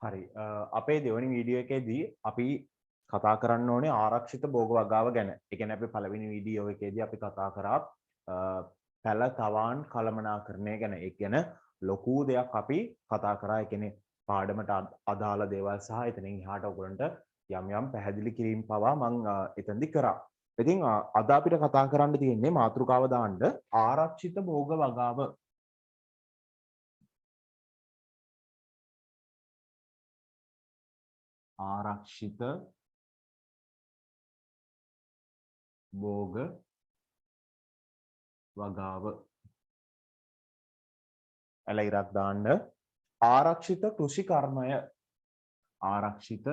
හරි අපේ දෙවනි වීඩියෝ එකේදී අපි කතා කරන්න ඕනේ ආරක්ෂිත භෝග වගාව ගැන. ඒ කියන්නේ අපි පළවෙනි වීඩියෝ එකේදී අපි කතා කරා පැල තවාන් කළමනාකරණය ගැන. ඒ කියන්නේ ලොකු දෙයක් අපි කතා කරා. ඒ කියන්නේ පාඩමට අදාළ දේවල් සහ එතනින් එහාට ඔයගලන්ට යම් යම් පැහැදිලි කිරීම් පවා මම එතනදි කරා. ඉතින් අද අපිට කතා කරන්න තියෙන්නේ මාතෘකාව දාන්න ආරක්ෂිත භෝග වගාව. ආරක්ෂිත භෝග වගාව එල ඉරක් දාන්න ආරක්ෂිත කෘෂි කර්මය ආරක්ෂිත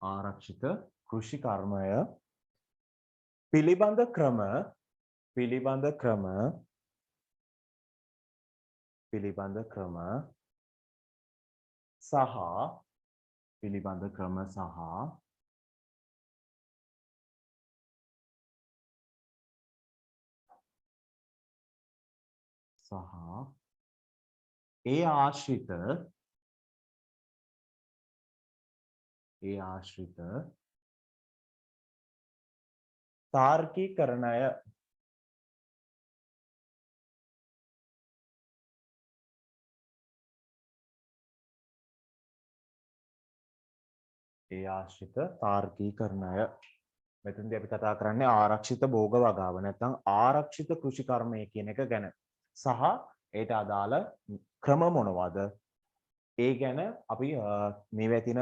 ආරක්ෂිත කෘෂි කර්මය පිළිබඳ ක්‍රම සහ ඒ ආශ්‍රිත තාර්කීකරණය මෙතනදී අපි කතා කරන්නේ ආරක්ෂිත භෝග වගාව නැත්නම් ආරක්ෂිත කෘෂි කර්මය කියන එක ගැන සහ ඒට අදාළ ක්‍රම මොනවද ඒ ගැන අපි මේවා තියෙන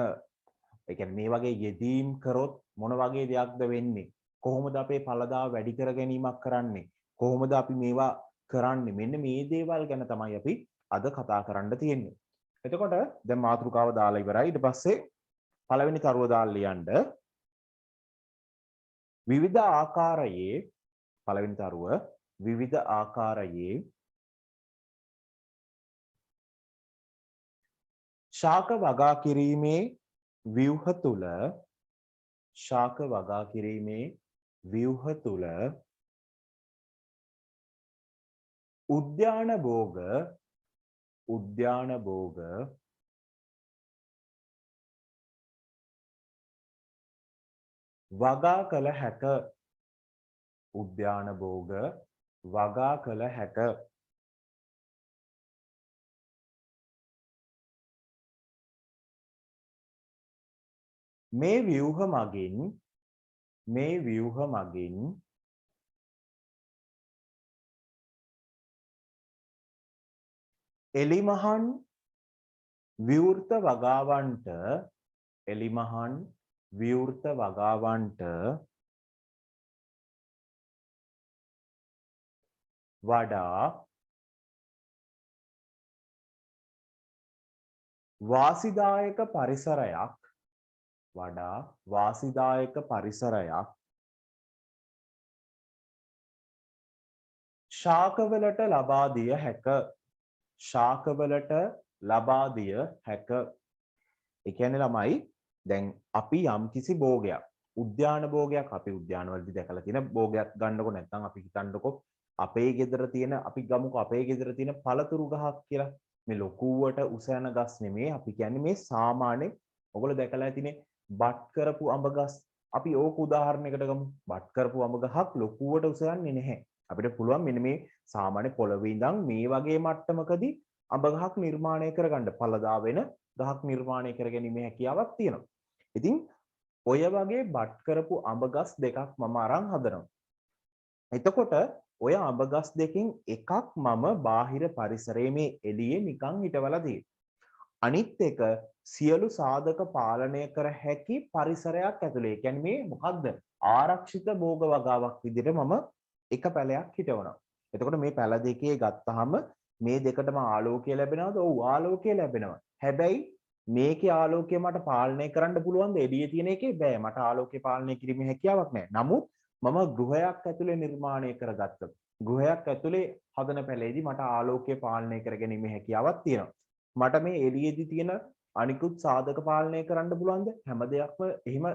ඒ කියන්නේ මේ වගේ යෙදීම් කරොත් මොන වගේ දෙයක්ද වෙන්නේ කොහොමද අපේ ඵලදාව වැඩි කර ගැනීමක් කරන්නේ කොහොමද අපි මේවා කරන්නේ මෙන්න මේ දේවල් ගැන තමයි අපි අද කතා කරන්න තියෙන්නේ එතකොට දැන් මාතෘකාව දාලා ඉවරයි ඊට පස්සේ පළවෙනි තරුව දාලා ලියන්න විවිධ ආකාරයේ පළවෙනි තරුව විවිධ ආකාරයේ ශාක වගා කිරීමේ ව්‍යුහ තුල උද්‍යාන භෝග වගා කළ හැක මේ ව්‍යුහ මගින් එලිමහන් විවෘත වගාවන්ට වඩා වාසිදායක පරිසරයක් ශාකවලට ලබා දිය හැක. ඒ කියන්නේ ළමයි දැන් අපි යම්කිසි භෝගයක් උද්‍යාන භෝගයක් අපි උද්‍යානවලදී දැකලා තියෙන භෝගයක් ගන්නකො නැත්නම් අපි හිතන්නකො අපේ ගෙදර තියෙන අපි ගමුකෝ අපේ ගෙදර තියෙන පළතුරු ගහක් කියලා මේ ලොකුවට උස යන ගස් නෙමේ අපි කියන්නේ මේ සාමාන්‍ය ඔයගොල්ලෝ දැකලා ඇතිනේ බත් කරපු අඹ ගස් අපි ඕක උදාහරණයකට ගමු බත් කරපු අඹ ගහක් ලොකුවට උස යන්නේ නැහැ අපිට පුළුවන් මෙන්න මේ සාමාන්‍ය පොළවේ ඉඳන් මේ වගේ මට්ටමකදී අඹ ගහක් නිර්මාණය කරගන්න පළදා වෙන ගහක් නිර්මාණය කරගැනීමේ හැකියාවක් තියෙනවා. ඉතින් ඔය වගේ බත් කරපු අඹ ගස් දෙකක් මම අරන් හදනවා. එතකොට ඔය අඹ ගස් දෙකෙන් එකක් මම බාහිර පරිසරයේ මේ එළියේ නිකන් හිටවලා තියෙනවා. අනිත් එක සියලු සාධක පාලනය කර හැකි පරිසරයක් ඇතුලේ. ඒ කියන්නේ මේ මොකද්ද? ආරක්ෂිත භෝග වගාවක් විදිහට මම එක පැලයක් හිටවනවා. එතකොට මේ පැල දෙකේ ගත්තාම මේ දෙකටම ආලෝකය ලැබෙනවද? ඔව් ආලෝකය ලැබෙනවා. හැබැයි මේකේ ආලෝකය මට පාලනය කරන්න පුළුවන්ද? එළියේ තියෙන එකේ බෑ. මට ආලෝකය පාලනය කිරීමේ හැකියාවක් නැහැ. නමුත් මම ගෘහයක් ඇතුලේ නිර්මාණය කරගත්ත. ගෘහයක් ඇතුලේ හදන පැලේදී මට ආලෝකය පාලනය කර ගැනීමේ හැකියාවක් තියෙනවා. මට මේ එළියේදී තියෙන අනිකුත් සාධක පාලනය කරන්න පුළුවන්ද? හැම දෙයක්ම එහෙම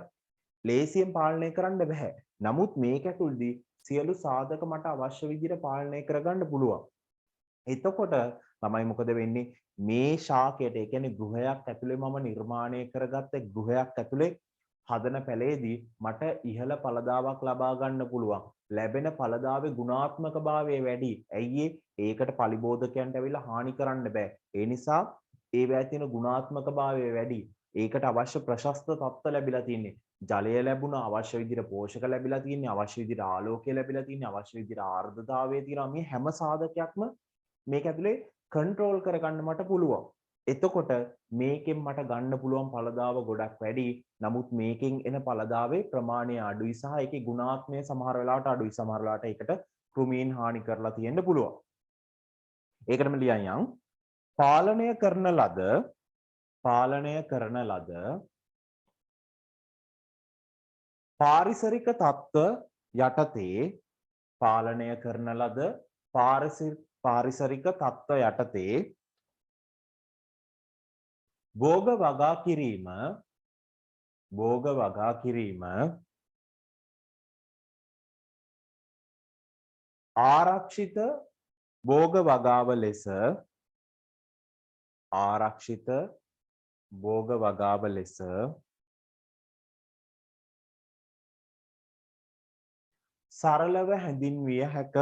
ලේසියෙන් පාලනය කරන්න බෑ. නමුත් මේක ඇතුළතදී සියලු සාධක මට අවශ්‍ය විදිහට පාලනය කරගන්න පුළුවන්. එතකොට තමයි මොකද වෙන්නේ? මේ ශාකයට, ඒ කියන්නේ ගෘහයක් ඇතුලේ මම නිර්මාණය කරගත්ත ගෘහයක් ඇතුලේ හදන පැලේදී මට ඉහළ ඵලදාවක් ලබා ගන්න පුළුවන්. ලැබෙන ඵලදාවේ ගුණාත්මකභාවය වැඩි. ඇයි ඒකට පලිබෝධකයන්ට ඇවිල්ලා හානි කරන්න බෑ. ඒ නිසා ඒවැය තියෙන ගුණාත්මකභාවය වැඩි. ඒකට අවශ්‍ය ප්‍රශස්ත තත්ත්ව ලැබිලා තින්නේ. ජලය ලැබුණා, අවශ්‍ය විදිහට පෝෂක ලැබිලා තින්නේ, අවශ්‍ය විදිහට ආලෝකය ලැබිලා තින්නේ, අවශ්‍ය විදිහට ආර්ද්‍රතාවය තියෙනවා. මේ හැම සාධකයක්ම මේක ඇතුලේ කන්ට්‍රෝල් කරගන්න මට පුළුවන්. එතකොට මේකෙන් මට ගන්න පුළුවන් ඵලදාව ගොඩක් වැඩි. නමුත් මේකෙන් එන ඵලදාවේ ප්‍රමාණය අඩුයි සහ ඒකේ ගුණාත්මය සමහර වෙලාවට අඩුයි. සමහර වෙලාවට ඒකට කෘමීන් හානි කරලා තියෙන්න පුළුවන්. ඒකටම ලියන් යන් පාලනය කරන ලද පාරිසරික තත්ත්ව යටතේ පාලනය කරන ලද පාරිසරික තත්ත්ව යටතේ භෝග වගා කිරීම ආරක්ෂිත භෝග වගාව ලෙස සරලව හැඳින්විය හැක.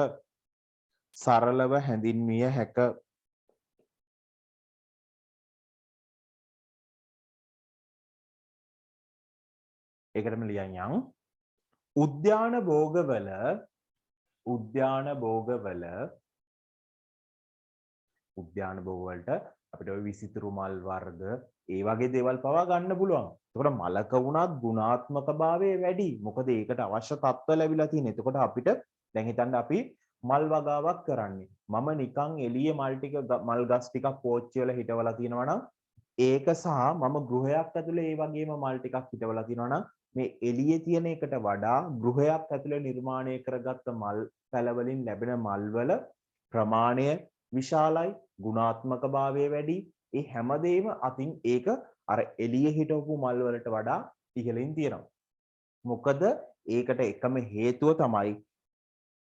ඒකටම ලියන් යන් උද්‍යාන භෝගවල අපිට ඔය විසිතුරු මල් වර්ග ඒ වගේ දේවල් පවා ගන්න පුළුවන්. එතකොට මලක වුණත් ගුණාත්මකභාවය වැඩි. මොකද ඒකට අවශ්‍ය තත්ත්ව ලැබිලා තියෙන. එතකොට අපිට දැන් හිතන්න අපි මල් වගාවක් කරන්නේ. මම නිකන් එළියේ මල් ගස් ටිකක් පෝච්චි වල හිටවලා තියෙනවා නම් ඒක සහ මම ගෘහයක් ඇතුලේ ඒ වගේම මල් ටිකක් හිටවලා තියෙනවා නම් මේ එළියේ තියෙන එකට වඩා ගෘහයක් ඇතුලේ නිර්මාණය කරගත්ත මල් පැල වලින් ලැබෙන මල් වල ප්‍රමාණය විශාලයි, ගුණාත්මකභාවය වැඩි. ඒ හැමදේම අතින් ඒක අර එළියේ හිටවපු මල් වලට වඩා ඉහළින් තියෙනවා. මොකද ඒකට එකම හේතුව තමයි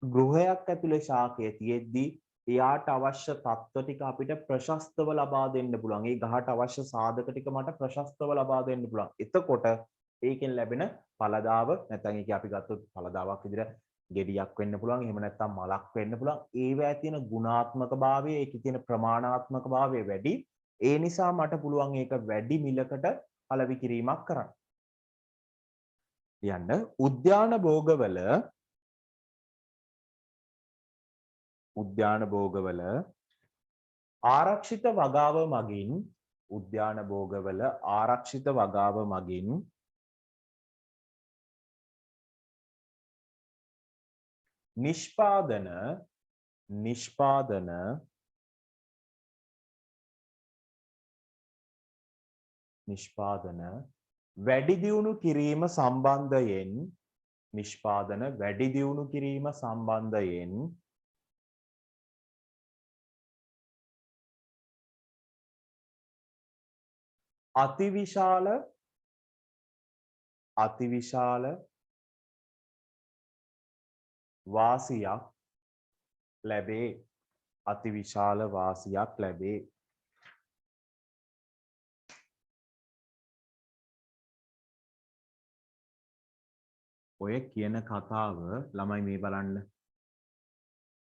ගෘහයක් ඇතුලේ ශාකය තියෙද්දී එයාට අවශ්‍ය තත්ත්ව ටික අපිට ප්‍රශස්තව ලබා දෙන්න පුළුවන්. ඒ ගහට අවශ්‍ය සාධක ටික මට ප්‍රශස්තව ලබා දෙන්න පුළුවන්. එතකොට ඒකෙන් ලැබෙන ඵලදාව නැත්නම් ඒක අපි ගත්තොත් ඵලදාවක් විදිහට ගෙඩියක් වෙන්න පුළුවන්. එහෙම නැත්නම් මලක් වෙන්න පුළුවන්. ඒවැය තියෙන ගුණාත්මකභාවය, ඒකේ තියෙන ප්‍රමාණාත්මකභාවය වැඩි. ඒ නිසා මට පුළුවන් ඒක වැඩි මිලකට පළවි කිරීමක් කරන්න. කියන්න උද්‍යාන භෝගවල ආරක්ෂිත වගාව මගින් නිෂ්පාදන වැඩි දියුණු කිරීම සම්බන්ධයෙන් අතිවිශාල වාසියක් ලැබේ. ඔය කියන කතාව ළමයි මේ බලන්න.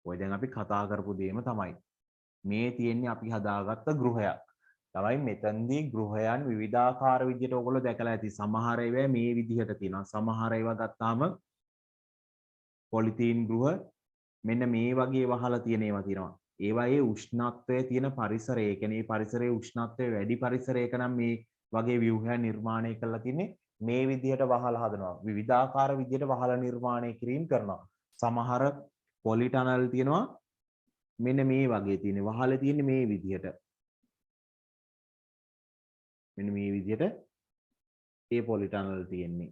ඔය දැන් අපි කතා කරපු දේම තමයි. මේ තියෙන්නේ අපි හදාගත්ත ගෘහයක්. තමයි මෙතනදී ගෘහයන් විවිධාකාර විදිහට ඔයගොල්ලෝ දැකලා ඇති. සමහර ඒවා මේ විදිහට තියෙනවා. සමහර ඒවා ගත්තාම පොලිතීන් ගෘහ මෙන්න මේ වගේ වහලා තියෙන ඒවා තියෙනවා. ඒවායේ උෂ්ණත්වය තියෙන පරිසරය, ඒ කියන්නේ පරිසරයේ උෂ්ණත්වය වැඩි පරිසරයක නම් මේ වගේ ව්‍යුහයන් නිර්මාණය කරලා තින්නේ මේ විදිහට වහලා හදනවා. විවිධාකාර විදිහට වහලා නිර්මාණය කිරීම කරනවා. සමහර පොලි ටනල් තියෙනවා මෙන්න මේ වගේ තියෙන. වහලා තියෙන්නේ මේ විදිහට. මෙන්න මේ විදිහට ඒ පොලි ටනල් තියෙන්නේ.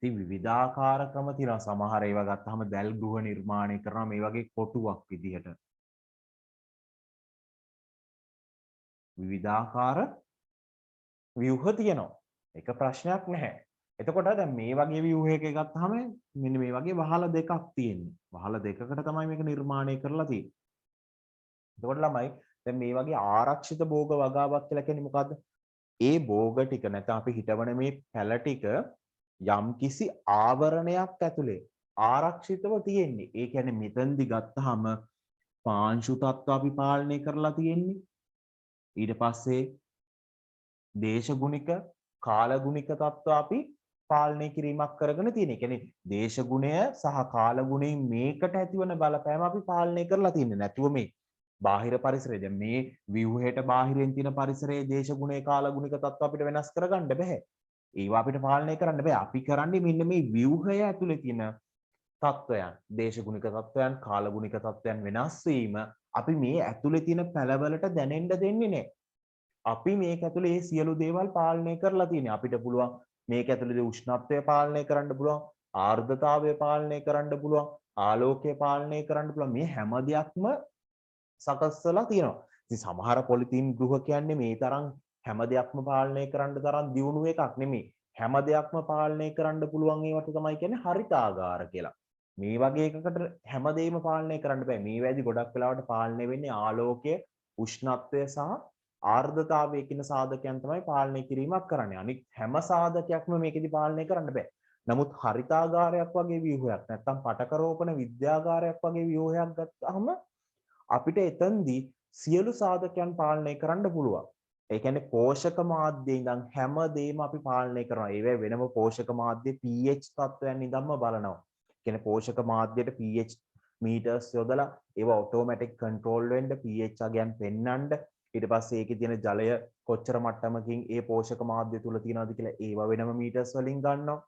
ඉතින් විවිධාකාර ක්‍රම තියෙනවා. සමහර ඒවා ගත්තාම දැල් ගෘහ නිර්මාණය කරනවා මේ වගේ කොටුවක් විදිහට. විවිධාකාර ව්‍යුහ තියෙනවා. ඒක ප්‍රශ්නයක් නැහැ. එතකොට දැන් මේ වගේ ව්‍යුහයක ගත්තාම මෙන්න මේ වගේ වහල දෙකක් තියෙන්නේ. වහල දෙකකට තමයි මේක නිර්මාණය කරලා තියෙන්නේ. එතකොට ළමයි දැන් මේ වගේ ආරක්ෂිත භෝග වගාවක් කියලා කියන්නේ මොකද්ද? ඒ භෝග ටික නැත්නම් අපි හිතවන මේ පැල ටික යම්කිසි ආවරණයක් ඇතුලේ ආරක්ෂිතව තියෙන්නේ. ඒ කියන්නේ මෙතෙන්දි ගත්තාම පාංශු තත්ත්ව අපි පාලනය කරලා තියෙන්නේ. ඊට පස්සේ දේශගුණික කාලගුණික තත්ත්ව අපි පාලනය කිරීමක් කරගෙන තියෙන. ඒ කියන්නේ දේශගුණය සහ කාලගුණයෙන් මේකට ඇතිවන බලපෑම අපි පාලනය කරලා තියෙන්නේ. නැතුව මේ බාහිර පරිසරය දැන් මේ ව්‍යුහයට බාහිරින් තියෙන පරිසරයේ දේශගුණයේ කාලගුණික තත්ත්ව අපිට වෙනස් කරගන්න බෑ. ඒවා අපිට පාලනය කරන්න බෑ. අපි කරන්නේ මෙන්න මේ ව්‍යුහය ඇතුලේ තියෙන තත්ත්වයන්, දේශගුණික තත්ත්වයන්, කාලගුණික තත්ත්වයන් වෙනස් වීම අපි මේ ඇතුලේ තියෙන පැලවලට දැනෙන්න දෙන්නේ නැහැ. අපි මේක ඇතුලේ මේ සියලු දේවල් පාලනය කරලා තියෙනවා. අපිට පුළුවන් මේක ඇතුලේ උෂ්ණත්වය පාලනය කරන්න පුළුවන්, ආර්ද්‍රතාවය පාලනය කරන්න පුළුවන්, ආලෝකය පාලනය කරන්න පුළුවන්. මේ හැම දෙයක්ම සකස්සලා තියෙනවා. ඉතින් සමහර පොලිතීන් ගෘහ කියන්නේ මේ තරම් හැම දෙයක්ම පාලනය කරන්න තරම් දියුණු එකක් නෙමෙයි. හැම දෙයක්ම පාලනය කරන්න පුළුවන් ඒවට තමයි කියන්නේ හරිතාගාර කියලා. මේ වගේ එකකට හැමදේම පාලනය කරන්න බෑ. මේ වැඩි ගොඩක් වෙලාවට පාලනය වෙන්නේ ආලෝකය, උෂ්ණත්වය සහ ආර්ද්‍රතාවය කියන සාධකයන් තමයි පාලනය කිරීමක් කරන්නේ. අනිත් හැම සාධකයක්ම මේකෙදි පාලනය කරන්න බෑ. නමුත් හරිතාගාරයක් වගේ ව්‍යුහයක් නැත්නම් පටකරෝපණ විද්‍යාගාරයක් වගේ ව්‍යුහයක් ගත්තාම අපිට එතනදී සියලු සාධකයන් පාලනය කරන්න පුළුවන්. ඒ කියන්නේ පෝෂක මාධ්‍යයේ ඉඳන් හැම දෙයක්ම අපි පාලනය කරනවා. ඒවැ වෙනම පෝෂක මාධ්‍යයේ pH තත්ත්වයන් ඉඳන්ම බලනවා. කියන්නේ පෝෂක මාධ්‍යයට pH මීටර්ස් යොදලා ඒවා ඔටෝමැටික් කන්ට්‍රෝල් වෙන්න pH අගයන් පෙන්වන්න ඊට පස්සේ ඒකේ තියෙන ජලය කොච්චර මට්ටමකින් ඒ පෝෂක මාධ්‍ය තුල තියෙනවද කියලා ඒවා වෙනම මීටර්ස් වලින් ගන්නවා.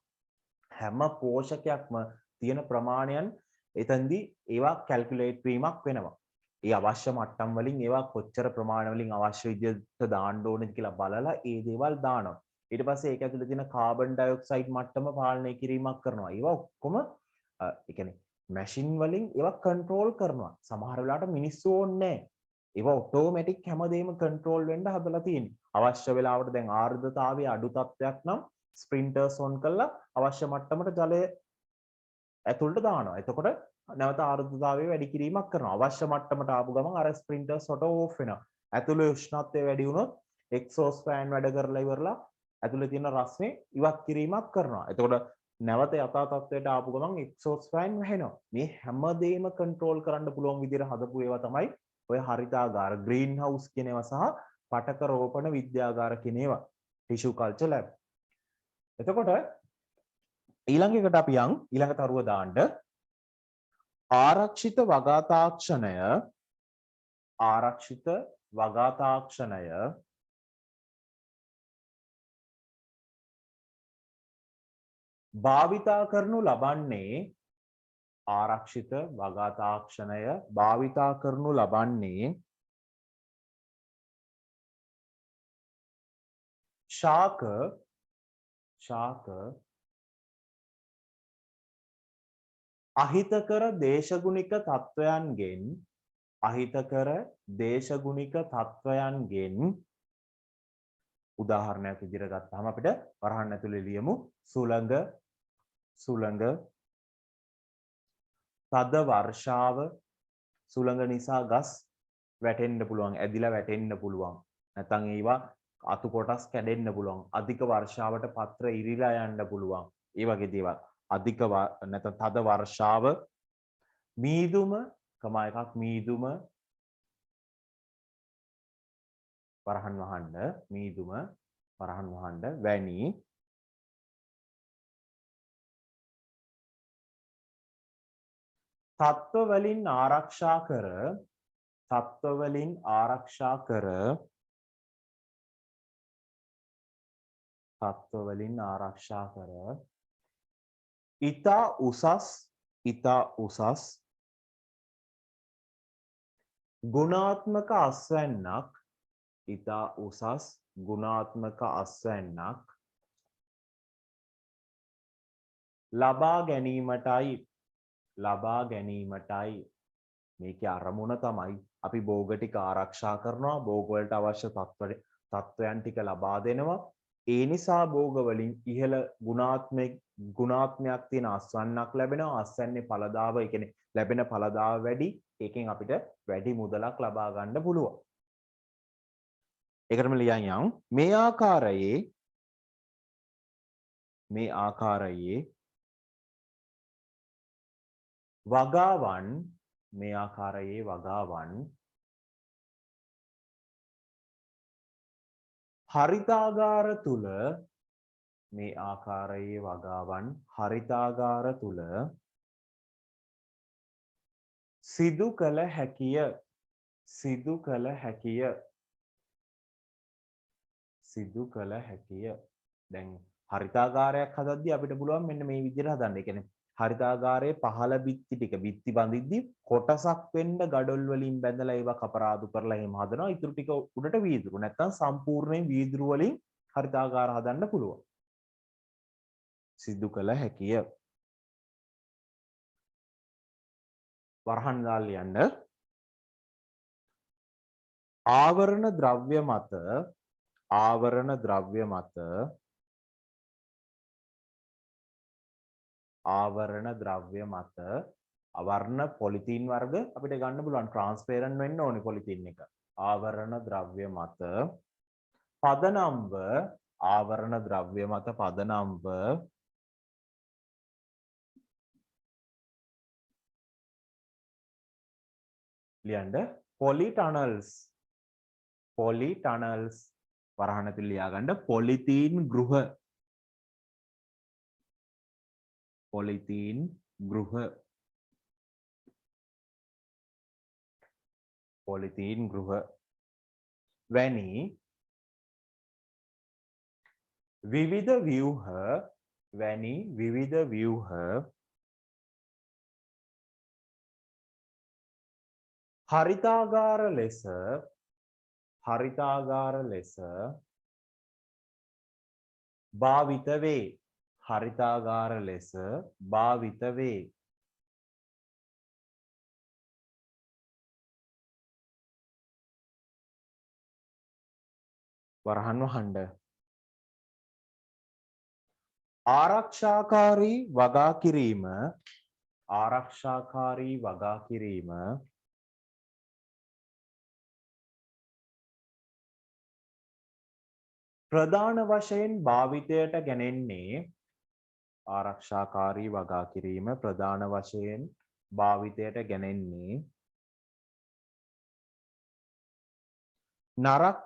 හැම පෝෂකයක්ම තියෙන ප්‍රමාණයන් එතෙන්දී ඒවා කැල්කියුලේට් වීමක් වෙනවා. ඒ අවශ්‍ය මට්ටම් වලින් ඒවා කොච්චර ප්‍රමාණ වලින් අවශ්‍ය විදිහට දාන්න ඕනද කියලා බලලා ඒ දේවල් දානවා. ඊට පස්සේ ඒක ඇතුලේ තියෙන කාබන් ඩයොක්සයිඩ් මට්ටම පාලනය කිරීමක් කරනවා. ඒවා ඔක්කොම ඒ කියන්නේ මැෂින් වලින් ඒවා කන්ට්‍රෝල් කරනවා. සමහර වෙලාවට මිනිස්සු ඕනේ නැහැ. ඒවා ඔටෝමැටික් හැමදේම කන්ට්‍රෝල් වෙන්න හදලා තියෙන්නේ. අවශ්‍ය වෙලාවට දැන් ආර්ද්‍රතාවයේ අඩු තත්ත්වයක් නම් ස්ප්‍රින්ටර්ස් ඔන් කරලා අවශ්‍ය මට්ටමට ජලය ඇතුළට දානවා. එතකොට නැවත ආර්ද්‍රතාවය වැඩි කිරීමක් කරනවා. අවශ්‍ය මට්ටමට ආපු ගමන් අර ස්ප්‍රින්ටර්ස් ඔටෝ ඕෆ් වෙනවා. ඇතුළේ උෂ්ණත්වය වැඩි වුණොත් එක්සෝස් ෆෑන් වැඩ කරලා ඉවරලා ඇතුළේ තියෙන රස්නේ ඉවත් කිරීමක් කරනවා. එතකොට නැවත යථා තත්ත්වයට ආපු ගමන් එක්සෝස් ෆෑන් වැහෙනවා. මේ හැමදේම කන්ට්‍රෝල් කරන්න පුළුවන් විදිහට හදපු ඒවා තමයි ඔය හරිතාගාර, ග්‍රීන් හවුස් කියන ඒවා සහ පටක රෝපණ විද්‍යාගාර කියන ඒවා. Tissue culture lab. එතකොට ඊළඟ එකට අපි යන් ඊළඟ තරුව දාන්න ආරක්ෂිත වගා තාක්ෂණය භාවිතා කරනු ලබන්නේ ආරක්ෂිත වගා තාක්ෂණය භාවිතා කරනු ලබන්නේ ශාක අහිතකර දේශගුණික තත්ත්වයන්ගෙන් උදාහරණයක් විදිහට ගත්තාම අපිට වරහන් ඇතුලේ ලියමු සුළඟ තද වර්ෂාව සුළඟ නිසා ගස් වැටෙන්න පුළුවන් ඇදිලා වැටෙන්න පුළුවන් නැත්නම් ඒවා අතු කොටස් කැඩෙන්න පුළුවන් අධික වර්ෂාවට පත්‍ර ඉරිලා යන්න පුළුවන් ඒ වගේ දේවල් අධික නැත්නම් තද වර්ෂාව මීදුම වරහන් වහන්න වැනි තත්ත්වවලින් ආරක්ෂා කර ඉතා උසස් ගුණාත්මක අස්වැන්නක් ලබා ගැනීමටයි මේකේ අරමුණ තමයි අපි භෝග ටික ආරක්ෂා කරනවා භෝග වලට අවශ්‍ය තත්වයන් ටික ලබා දෙනවා. ඒ නිසා භෝග වලින් ඉහළ ගුණාත්මයක් තියෙන අස්වැන්නක් ලැබෙනවා. අස්වැන්නේ ඵලදාව, ඒ කියන්නේ ලැබෙන ඵලදාව වැඩි. ඒකෙන් අපිට වැඩි මුදලක් ලබා ගන්න පුළුවන්. ඒකටම ලියන් යන් මේ ආකාරයේ වගාවන් හරිතාගාර තුල සිදු කළ හැකිය. දැන් හරිතාගාරයක් හදද්දී අපිට පුළුවන් මෙන්න මේ විදිහට හදන්න. ඒ කියන්නේ හරිතාගාරයේ පහළ බිත්ති ටික බිත්ති බඳිද්දී කොටසක් වෙන්න ගඩොල් වලින් බැඳලා ඒවා කපරාදු කරලා එහෙම හදනවා. ඊටු ටික උඩට වීදුරු. නැත්තම් සම්පූර්ණයෙන් වීදුරු වලින් හරිතාගාර හදන්න පුළුවන්. සිදු කළ හැකිය. වරහන් දාලා ලියන්න. ආවරණ ද්‍රව්‍ය මත අවර්ණ පොලිතීන් වර්ග අපිට ගන්න පුළුවන්. ට්‍රාන්ස්පේරන්ට් වෙන්න ඕනේ පොලිතීන් එක. ආවරණ ද්‍රව්‍ය මත පදනම්ව ලියන්න පොලි ටනල්ස් වරහන් ඇතුළේ ලියා ගන්න පොලිතීන් ගෘහ වැනි විවිධ ව්‍යුහ හරිතාගාර ලෙස භාවිත වේ. වරහන් වහන්න. ආරක්ෂාකාරී වගා කිරීම ප්‍රධාන වශයෙන් භාවිතයට ගැනෙන්නේ නරක්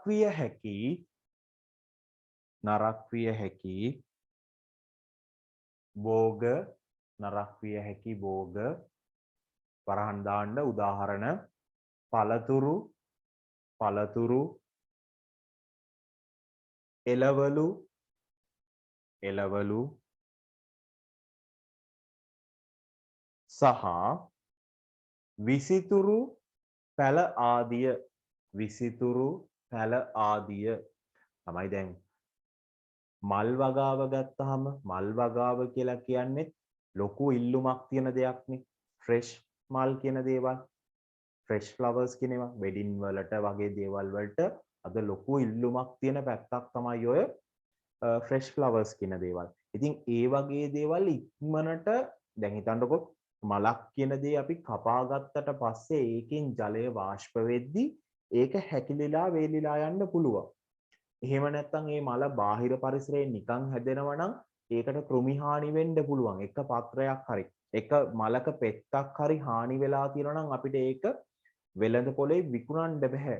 විය හැකි භෝග වරහන් දාන්න. උදාහරණ පළතුරු එළවලු සහ විසිතුරු පැල ආදිය තමයි. දැන් මල් වගාව ගත්තාම මල් වගාව කියලා කියන්නේ ලොකු ඉල්ලුමක් තියෙන දෙයක්නේ. ෆ්‍රෙෂ් මල් කියන දේවල්, ෆ්‍රෙෂ් ෆ්ලවර්ස් කියන ඒවා වෙඩින් වලට වගේ දේවල් වලට අද ලොකු ඉල්ලුමක් තියෙන පැත්තක් තමයි ඔය ෆ්‍රෙෂ් ෆ්ලවර්ස් කියන දේවල්. ඉතින් ඒ වගේ දේවල් ඉක්මනට දැන් හිතන්නකො මලක් කියන දේ අපි කපා ගත්තට පස්සේ ඒකෙන් ජලය වාෂ්ප වෙද්දී ඒක හැකිලිලා වේලිලා යන්න පුළුවන්. එහෙම නැත්නම් මේ මල බාහිර පරිසරයෙන් නිකන් හැදෙනවා නම් ඒකට කෘමි හානි වෙන්න පුළුවන්. එක පත්‍රයක් හරි එක මලක පෙත්තක් හරි හානි වෙලා තියෙනවා නම් අපිට ඒක වෙළඳ පොලේ විකුණන්න බෑ.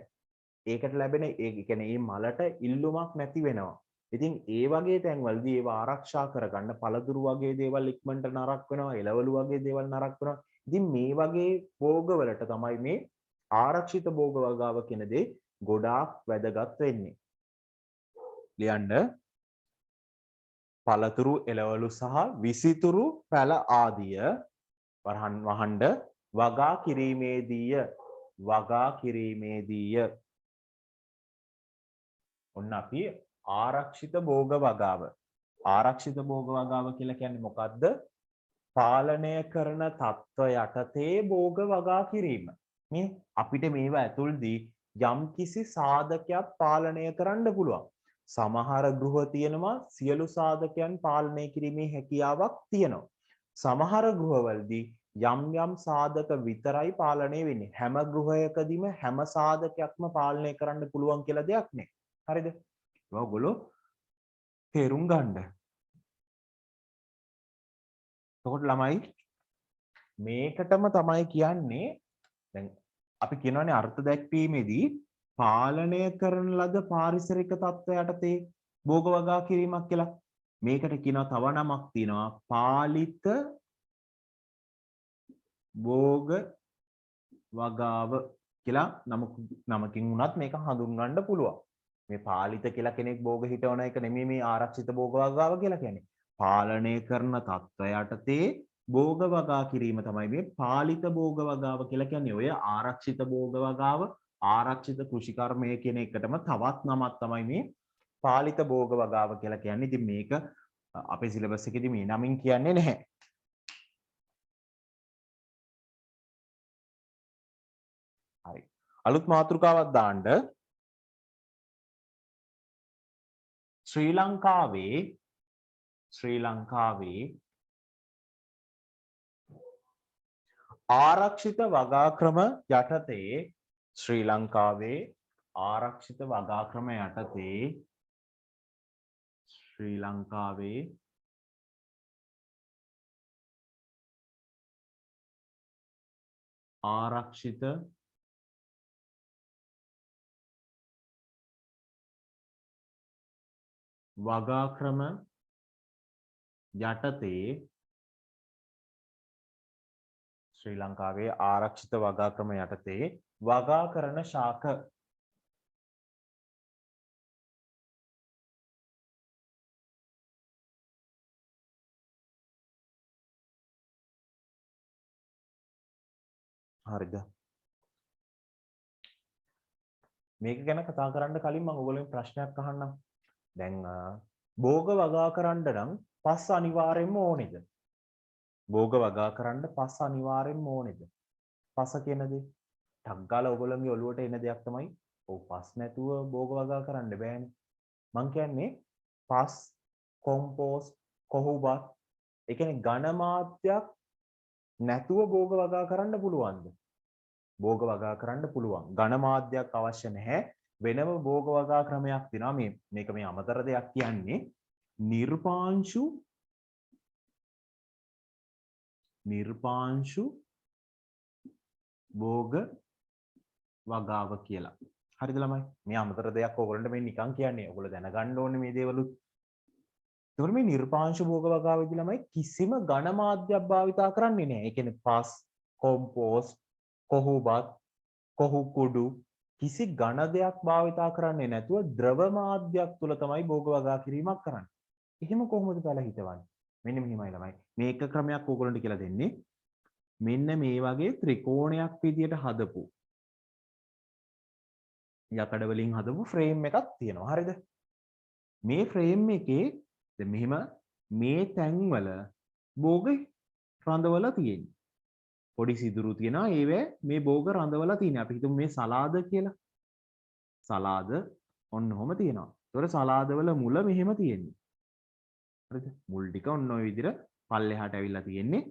ඒකට ලැබෙන ඒ කියන්නේ මේ මලට ඉල්ලුමක් නැති වෙනවා. ඉතින් ඒ වගේ තැන්වලදී ඒව ආරක්ෂා කරගන්න පළතුරු වගේ දේවල් ඉක්මනට නරක් වෙනවා, එළවලු වගේ දේවල් නරක් වෙනවා. ඉතින් මේ වගේ භෝගවලට තමයි මේ ආරක්ෂිත භෝග වගාව කියන දේ ගොඩාක් වැදගත් වෙන්නේ. ලියන්න පළතුරු එළවලු සහ විසිතුරු පැල ආදිය වරහන් වහඬ වගා කිරීමේදීය ඔන්න අපි ආරක්ෂිත භෝග වගාව කියලා කියන්නේ මොකද්ද? පාලනය කරන තත්ත්ව යටතේ භෝග වගා කිරීම. මේ අපිට මේවා ඇතුළදී යම් කිසි සාධකයක් පාලනය කරන්න පුළුවන්. සමහර ගෘහ තියෙනවා සියලු සාධකයන් පාලනය කිරීමේ හැකියාවක් තියෙනවා. සමහර ගෘහවලදී යම් යම් සාධක විතරයි පාලනය වෙන්නේ. හැම ගෘහයකදීම හැම සාධකයක්ම පාලනය කරන්න පුළුවන් කියලා දෙයක් නෑ. හරිද? ඒක ඔයගොල්ලෝ තේරුම් ගන්න. එතකොට ළමයි මේකටම තමයි කියන්නේ දැන් අපි කියනවානේ අර්ථ දැක්වීමේදී පාලනය කරන ලද පාරිසරික තත්ත්ව යටතේ භෝග වගා කිරීමක් කියලා. මේකට කියනවා තව නමක් තියෙනවා පාලිත භෝග වගාව කියලා නමකින් වුණත් මේක හඳුන්වන්න පුළුවන්. මේ පාලිත කියලා කෙනෙක් භෝග හිටවන එක නෙමෙයි මේ ආරක්ෂිත භෝග වගාව කියලා කියන්නේ. පාලනය කරන තත්ත්ව යටතේ භෝග වගා කිරීම තමයි මේ පාලිත භෝග වගාව කියලා කියන්නේ. ඔය ආරක්ෂිත භෝග වගාව ආරක්ෂිත කෘෂිකර්මය කියන එකටම තවත් නමක් තමයි මේ පාලිත භෝග වගාව කියලා කියන්නේ. ඉතින් මේක අපේ සිලබස් එකේදී මේ නමින් කියන්නේ නැහැ. හරි. අලුත් මාතෘකාවක් දාන්න ශ්‍රී ලංකාවේ ආරක්ෂිත වගාක්‍රම යටතේ ශ්‍රී ලංකාවේ ආරක්ෂිත වගාක්‍රම යටතේ ශ්‍රී ලංකාවේ ආරක්ෂිත වගාක්‍රම යටතේ ශ්‍රී ලංකාවේ ආරක්ෂිත වගාක්‍රම යටතේ වගා කරන ශාක හරිද? මේක ගැන කතා කරන්න කලින් මම ඔයගොල්ලෝගෙන් ප්‍රශ්නයක් අහන්නම්. දැන් භෝග වගා කරන්න නම් පස් අනිවාර්යෙන්ම ඕනේද? භෝග වගා කරන්න පස් අනිවාර්යෙන්ම ඕනේද? පස කියන දේ ටක් ගාලා ඔයගොල්ලන්ගේ ඔළුවට එන දෙයක් තමයි ඔව් පස් නැතුව භෝග වගා කරන්න බෑනේ. මං කියන්නේ පස් කොම්පෝස්ට් කොහොබත් ඒ කියන්නේ ඝන මාත්‍යක් නැතුව භෝග වගා කරන්න පුළුවන්ද? භෝග වගා කරන්න පුළුවන්. ඝන මාධ්‍යයක් අවශ්‍ය නැහැ. වෙනම භෝග වගා ක්‍රමයක් තියෙනවා. මේක මේ අමතර දෙයක් කියන්නේ නිර්පාංශු භෝග වගාව කියලා. හරිද ළමයි? මේ අමතර දෙයක් ඕගොල්ලන්ට මේ නිකන් කියන්නේ. ඕගොල්ලෝ දැනගන්න ඕනේ මේ දේවලුත්. ඒතකොට මේ නිර්පාංශු භෝග වගාවේදී ළමයි කිසිම ඝන මාධ්‍යයක් භාවිතා කරන්නේ නැහැ. ඒ කියන්නේ පස්, කොම්පෝස්ට්, කොහොබත්, කොහු කුඩු කිසි ඝන දෙයක් භාවිතා කරන්නේ නැතුව ද්‍රව මාධ්‍යයක් තුල තමයි භෝග වගා කිරීමක් කරන්නේ. එහෙම කොහොමද කියලා හිතවන්නේ? මෙන්න මෙහිමයි ළමයි. මේක ක්‍රමයක් ඕගොල්ලන්ට කියලා දෙන්නේ. මෙන්න මේ වගේ ත්‍රිකෝණයක් විදියට හදපු යකඩ වලින් හදපු ෆ්‍රේම් එකක් තියෙනවා. හරිද? මේ ෆ්‍රේම් එකේ දැන් මෙහිම මේ තැන්වල භෝග රඳවලා තියෙන්නේ. පොඩි සිදුරු තියෙනවා. ඒවැ මේ භෝග රඳවලා තියෙනවා. අපි හිතමු මේ සලාද කියලා. සලාද ඔන්න ඔහොම තියෙනවා. ඒතකොට සලාදවල මුල මෙහෙම තියෙන්නේ. හරිද? මුල් ටික ඔන්න ඔය විදිහට පල්ලෙහාට ඇවිල්ලා තියෙන්නේ.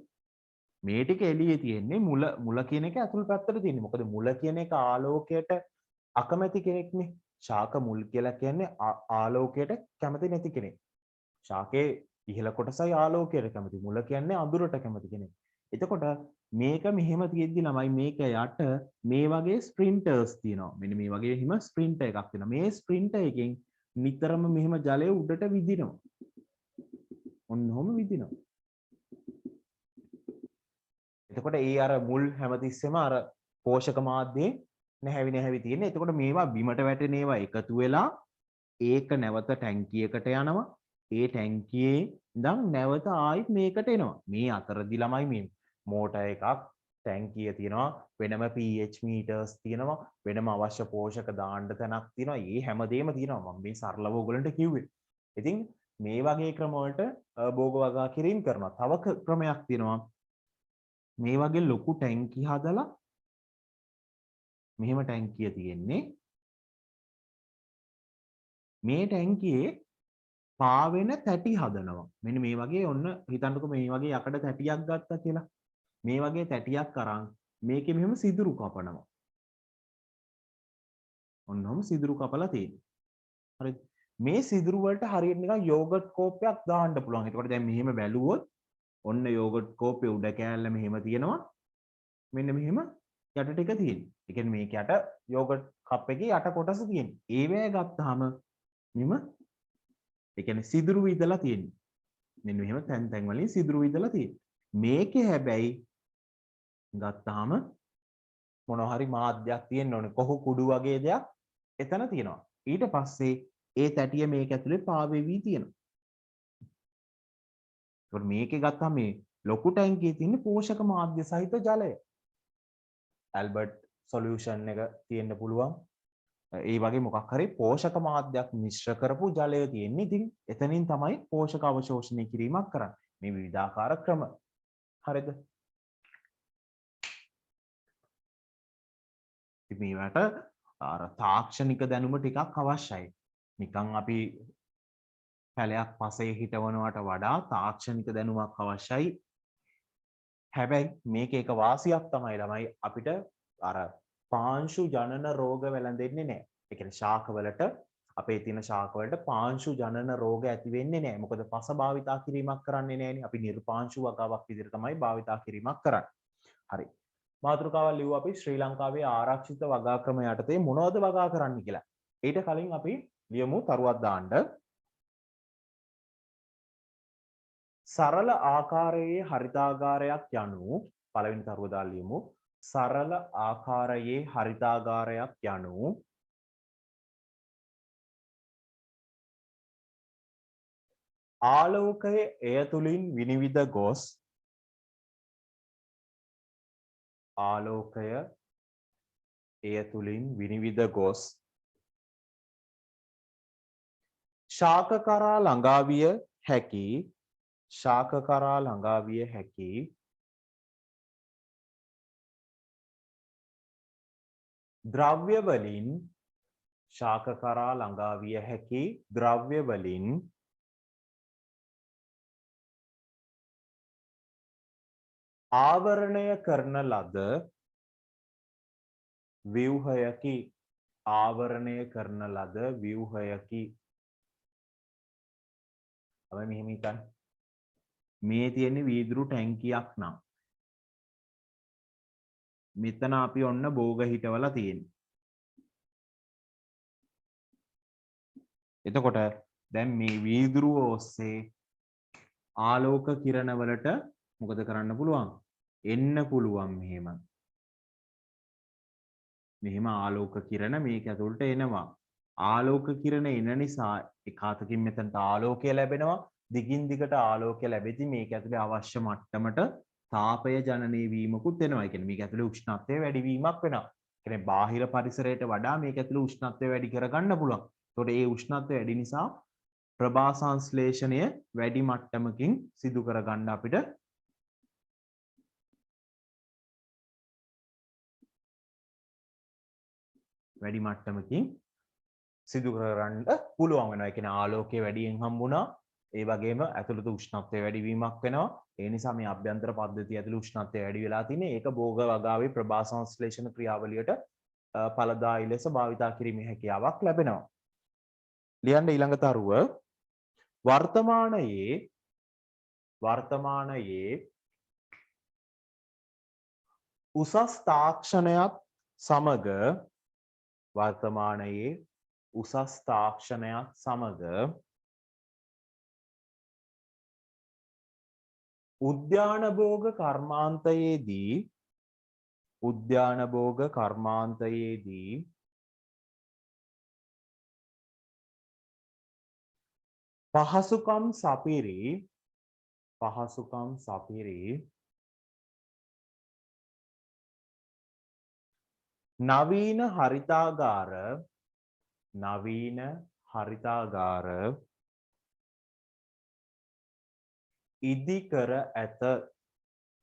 මේ ටික එළියේ තියෙන්නේ මුල කියන එක ඇතුල් පැත්තට තියෙන්නේ. මොකද මුල කියන එක ආලෝකයට අකමැති කෙනෙක්නේ. ශාක මුල් කියලා කියන්නේ ආලෝකයට කැමති නැති කෙනෙක්. ශාකයේ ඉහළ කොටසයි ආලෝකයට කැමති. මුල කියන්නේ අඳුරට කැමති කෙනෙක්. එතකොට මේක මෙහෙම තියෙද්දි ළමයි මේක යට මේ වගේ ස්ප්‍රින්ටර්ස් තියෙනවා. මෙන්න මේ වගේ හිම ස්ප්‍රින්ටර් එකක් තියෙනවා. මේ ස්ප්‍රින්ටර් එකෙන් නිතරම මෙහෙම ජලය උඩට විදිනවා. ඔන්න ඔහොම විදිනවා. එතකොට ඒ අර මුල් හැමතිස්සෙම අර පෝෂක මාධ්‍යයෙන් නැහැවි තියෙන්නේ. එතකොට මේවා බිමට වැටෙන ඒවා එකතු වෙලා ඒක නැවත ටැංකියකට යනවා. ඒ ටැංකියේ ඉඳන් නැවත ආයිත් මේකට එනවා. මේ අතරදි ළමයි මේ මෝටර් එකක් ටැංකිය තියෙනවා. වෙනම pH meters තියෙනවා. වෙනම අවශ්‍ය පෝෂක දාන්න තැනක් තියෙනවා. මේ හැමදේම තියෙනවා. මම මේ සරලව ඔයගලන්ට කිව්වේ. ඉතින් මේ වගේ ක්‍රම වලට භෝග වගා කිරීම කරනවා. තව ක්‍රමයක් තියෙනවා. මේ වගේ ලොකු ටැංකි හදලා මෙහෙම ටැංකිය තියෙන්නේ. මේ ටැංකියේ පාවෙන තැටි හදනවා. මෙන්න මේ වගේ ඔන්න හිතන්නකො මේ වගේ යකඩ තැටියක් ගත්තා කියලා. මේ වගේ තැටියක් අරන් මේකේ මෙහෙම සිදුරු කපනවා. ඔන්නම සිදුරු කපලා තියෙනවා. හරිද? මේ සිදුරු වලට හරියට නිකන් යෝගට් කෝප්පයක් දාන්න පුළුවන්. එතකොට දැන් මෙහෙම බැලුවොත් ඔන්න යෝගට් කෝප්පේ උඩ කෑල්ල මෙහෙම තියෙනවා. මෙන්න මෙහෙම යට ටික තියෙනවා. ඒ කියන්නේ මේක යට යෝගට් කප් එකේ යට කොටස තියෙනවා. ඒ වේ ගත්තාම මෙහෙම ඒ කියන්නේ සිදුරු විදලා තියෙනවා. මෙන්න මෙහෙම තැන් තැන් වලින් සිදුරු විදලා තියෙනවා. මේකේ හැබැයි ගත්තාම මොනවා හරි මාධ්‍යයක් තියෙන්න ඕනේ. කොහු කුඩු වගේ දෙයක් එතන තියෙනවා. ඊට පස්සේ ඒ තැටිය මේක ඇතුලේ පාවෙවි තියෙනවා. ඒකට මේකේ ගත්තාම මේ ලොකු ටැංකියේ තියෙන පෝෂක මාධ්‍ය සහිත ජලය. ඇල්බර්ට් සොලියුෂන් එක තියෙන්න පුළුවන්. ඒ වගේ මොකක් හරි පෝෂක මාධ්‍යයක් මිශ්‍ර කරපු ජලය තියෙන්නේ. ඉතින් එතනින් තමයි පෝෂක අවශෝෂණය කිරීමක් කරන්නේ. මේ විවිධාකාර ක්‍රම. හරිද? මේවට අර තාක්ෂණික දැනුම ටිකක් අවශ්‍යයි. නිකන් අපි පැලයක් පසේ හිටවනවට වඩා තාක්ෂණික දැනුමක් අවශ්‍යයි. හැබැයි මේක එක වාසියක් තමයි ළමයි අපිට අර පාංශු ජනන රෝග වැළඳෙන්නේ නැහැ. ඒ කියන්නේ ශාකවලට අපේ තියෙන ශාකවලට පාංශු ජනන රෝග ඇති වෙන්නේ නැහැ. මොකද පස භාවිතා කිරීමක් කරන්නේ නැහැනේ. අපි නිර්පාංශු වගාවක් විදිහට තමයි භාවිතා කිරීමක් කරන්නේ. හරි. මාතෘකාවල් ලිව්වා අපි ශ්‍රී ලංකාවේ ආරක්ෂිත වගා ක්‍රම යටතේ මොනවද වගා කරන්න කියලා. ඊට කලින් අපි ලියමු තරුවක් දාන්න. සරල ආකාරයේ හරිතාගාරයක් යනු පළවෙනි තරුව දාලා ලියමු. සරල ආකාරයේ හරිතාගාරයක් යනු ආලෝකය එය තුලින් විනිවිද ගොස් ආලෝකය එය තුලින් විනිවිද ගොස් ශාක කරා ළඟා විය හැකි ශාක කරා ළඟා විය හැකි ද්‍රව්‍ය වලින් ශාක කරා ළඟා විය හැකි ද්‍රව්‍ය වලින් ආවරණය කරන ලද ව්‍යුහයකි ආවරණය කරන ලද ව්‍යුහයකි අපි මෙහෙම හිතන්න මේ තියෙන්නේ වීදුරු ටැංකියක් නම් මෙතන අපි ඔන්න බෝග හිටවලා තියෙන්නේ එතකොට දැන් මේ වීදුරුව ඔස්සේ ආලෝක කිරණ වලට මොකද කරන්න පුළුවන් එන්න පුළුවන් මෙහෙම ආලෝක කිරණ මේක ඇතුළට එනවා ආලෝක කිරණ එන නිසා එකාතකින් මෙතනට ආලෝකය ලැබෙනවා දිගින් දිගට ආලෝකය ලැබෙති මේක ඇතුලේ අවශ්‍ය මට්ටමට තාපය ජනනය වීමකුත් වෙනවා. ඒ කියන්නේ මේක ඇතුලේ උෂ්ණත්වය වැඩි වීමක් වෙනවා. ඒ කියන්නේ බාහිර පරිසරයට වඩා මේක ඇතුලේ උෂ්ණත්වය වැඩි කරගන්න පුළුවන්. ඒතකොට ඒ උෂ්ණත්වය වැඩි නිසා ප්‍රභා සංශ්ලේෂණය වැඩි මට්ටමකින් සිදු කරගන්න අපිට වැඩි මට්ටමකින් සිදු කරගන්න පුළුවන් වෙනවා. ඒ කියන්නේ ආලෝකය වැඩියෙන් හම්බුණා. ඒ වගේම ඇතුළත උෂ්ණත්වය වැඩි වීමක් වෙනවා. ඒ නිසා මේ අභ්‍යන්තර පද්ධතිය ඇතුළේ උෂ්ණත්වය වැඩි වෙලා තින්නේ. ඒක භෝග වගාවේ ප්‍රභා සංශ්ලේෂණ ක්‍රියාවලියට ඵලදායී ලෙස භාවිතා කිරීමේ හැකියාවක් ලැබෙනවා. ලියන්න ඊළඟ තරුව වර්තමානයේ උසස් තාක්ෂණයත් සමග උද්‍යාන භෝග කර්මාන්තයේදී පහසුකම් සපිරි නවීන හරිතාගාර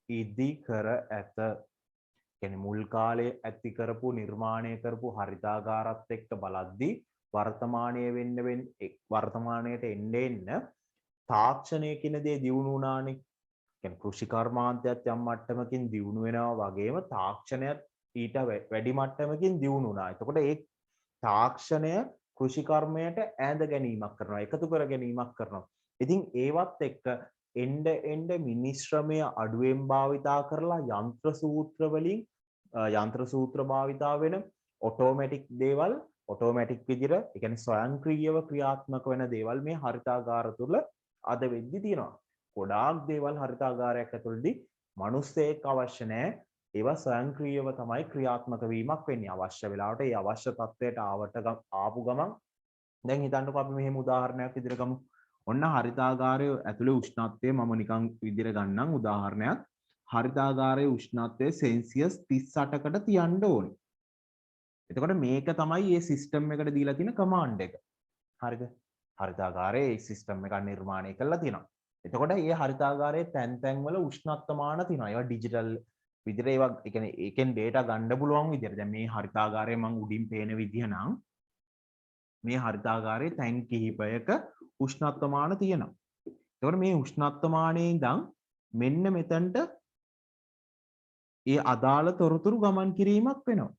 ඉදි කර ඇත කියන්නේ මුල් කාලේ ඇති කරපු නිර්මාණය කරපු හරිතාගාරات එක්ක බලද්දී වර්තමානයට එන්න තාක්ෂණය කියන දේ දියුණු වුණානේ. කියන්නේ කෘෂි කර්මාන්තයත් යම් මට්ටමකින් දියුණු වෙනවා වගේම තාක්ෂණයත් ඊට වැඩි මට්ටමකින් දියුණු වුණා. එතකොට ඒ තාක්ෂණය කෘෂි කර්මයට ඈඳ ගැනීමක් කරනවා, එකතු කර ගැනීමක් කරනවා. ඉතින් ඒවත් එක්ක එන්ඩ මිනිස් ශ්‍රමය අඩුවෙන් භාවිතා කරලා යන්ත්‍ර සූත්‍ර භාවිතා වෙන ඔටෝමැටික් දේවල් ඔටෝමැටික් විදිහට ඒ කියන්නේ ස්වයංක්‍රීයව ක්‍රියාත්මක වෙන දේවල් මේ හරිතාගාර තුල අද වෙද්දි තියෙනවා. ගොඩාක් දේවල් හරිතාගාරයක් ඇතුළතදී මිනිස්සෙක් අවශ්‍ය නැහැ. ඒවා ස්වයංක්‍රීයව තමයි ක්‍රියාත්මක වීමක් වෙන්නේ. අවශ්‍ය වෙලාවට ඒ අවශ්‍ය තත්ත්වයට ආපු ගමන් දැන් හිතන්නකෝ අපි මෙහෙම උදාහරණයක් විදිහට ගමු. ඔන්න හරිතාගාරය ඇතුලේ උෂ්ණත්වය මම නිකන් විදිහට ගන්නම් උදාහරණයක්. හරිතාගාරයේ උෂ්ණත්වය සෙල්සියස් 38කට තියන්න ඕනේ. එතකොට මේක තමයි මේ සිස්ටම් එකට දීලා තියෙන කමාන්ඩ් එක. හරිද? හරිතාගාරයේ මේ සිස්ටම් එකක් නිර්මාණය කරලා තියෙනවා. එතකොට මේ හරිතාගාරයේ තැන් වල උෂ්ණත්වමාන තියෙනවා. ඒවා ඩිජිටල් විදිහට ඒවා ඒ කියන්නේ ඒකෙන් data ගන්න පුළුවන් විදිහට. දැන් මේ හරිතාගාරය මම උඩින් පේන විදිහ නම් මේ හරිතාගාරයේ තැන් කිහිපයක උෂ්ණත්වමාන තියෙනවා. එතකොට මේ උෂ්ණත්වමානයේ ඉඳන් මෙන්න මෙතනට ඒ අදාළ තොරතුරු ගමන් කිරීමක් වෙනවා.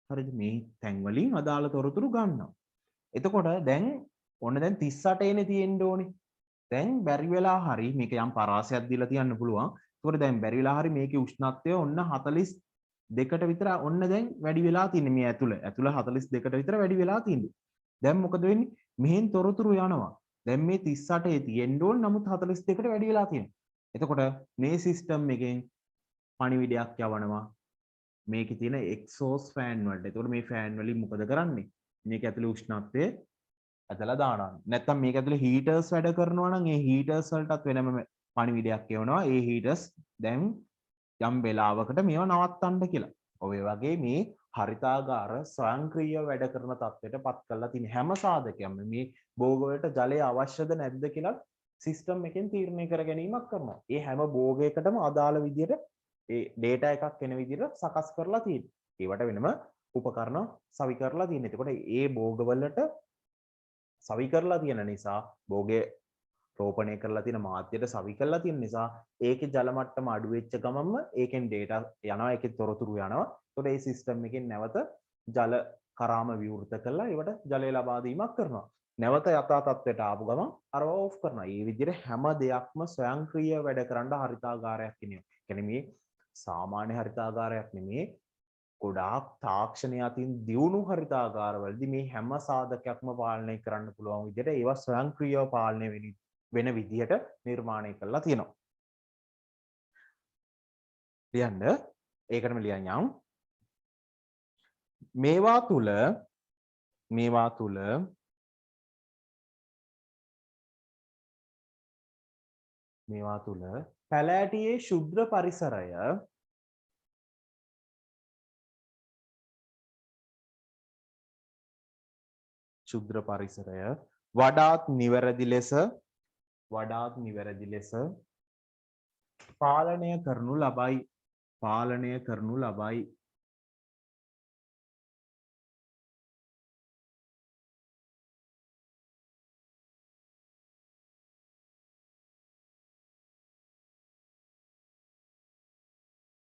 හරිද? මේ තැන් වලින් අදාළ තොරතුරු ගන්නවා. එතකොට දැන් ඔන්න දැන් 38 එනේ තියෙන්න ඕනේ. දැන් බැරි වෙලා හරි මේක යම් පරාසයක් දීලා තියන්න පුළුවන්. ඒකට දැන් බැරි වෙලා හරි මේකේ උෂ්ණත්වය ඔන්න 42කට විතර ඔන්න දැන් වැඩි වෙලා තින්නේ මේ ඇතුළ 42කට විතර වැඩි වෙලා තින්නේ. දැන් මොකද වෙන්නේ? මෙහෙන් තොරතුරු යනවා. දැන් මේ 38 තියෙන්න ඕන නමුත් 42කට වැඩි වෙලා තියෙනවා. එතකොට මේ සිස්ටම් එකෙන් පණිවිඩයක් යවනවා. මේකේ තියෙන එක්සෝස් ෆෑන් වලට. එතකොට මේ ෆෑන් වලින් මොකද කරන්නේ? මේක ඇතුළේ උෂ්ණත්වය ඇදලා දානවා. නැත්තම් මේක ඇතුලේ හීටර්ස් වැඩ කරනවා නම් ඒ හීටර්ස් වලටත් වෙනම පණිවිඩයක් එවනවා. ඒ හීටර්ස් දැන් යම් වෙලාවකට මේවා නවත්තන්න කියලා. ඔය වගේ මේ හරිතාගාර ස්වයංක්‍රීයව වැඩ කරන තත්ත්වයට පත් කරලා තියෙන හැම සාධකයක්ම මේ භෝග වලට ජලය අවශ්‍යද නැද්ද කියලා සිස්ටම් එකෙන් තීරණය කර ගැනීමක් කරනවා. ඒ හැම භෝගයකටම අදාළ විදිහට ඒ data එකක් එන විදිහට සකස් කරලා තියෙනවා. ඒවට වෙනම උපකරණ සවි කරලා තියෙනවා. එතකොට ඒ භෝග වලට සවි කරලා තියෙන නිසා භෝගයේ රෝපණය කරලා තියෙන මාධ්‍යයට සවි කරලා තියෙන නිසා ඒකේ ජල මට්ටම අඩු වෙච්ච ගමන්ම ඒකෙන් data යනවා ඒකේ තොරතුරු යනවා. ඒතකොට මේ සිස්ටම් එකෙන් නැවත ජල කරාම විවෘත කරලා ඒවට ජලය ලබා දීමක් කරනවා. නැවත යථා තත්ත්වයට ආපු ගමන් අරව ඕෆ් කරනවා. මේ විදිහට හැම දෙයක්ම ස්වයංක්‍රීයව වැඩ කරන්න හරිතාගාරයක් ඉන්නේ. කියන්නේ මේ සාමාන්‍ය හරිතාගාරයක් නෙමේ. ගොඩාක් තාක්ෂණය අතින් දියුණු හරිතාගාරවලදී මේ හැම සාධකයක්ම පාලනය කරන්න පුළුවන් විදිහට ඒවා ස්වයංක්‍රීයව පාලනය වෙන විදිහට නිර්මාණය කරලා තියෙනවා. ලියන්න ඒකටම ලියන් යම්. මේවා තුල පැලෑටියේ ශුද්ධ පරිසරය වඩාත් නිවැරදි ලෙස පාලනය කරනු ලබයි.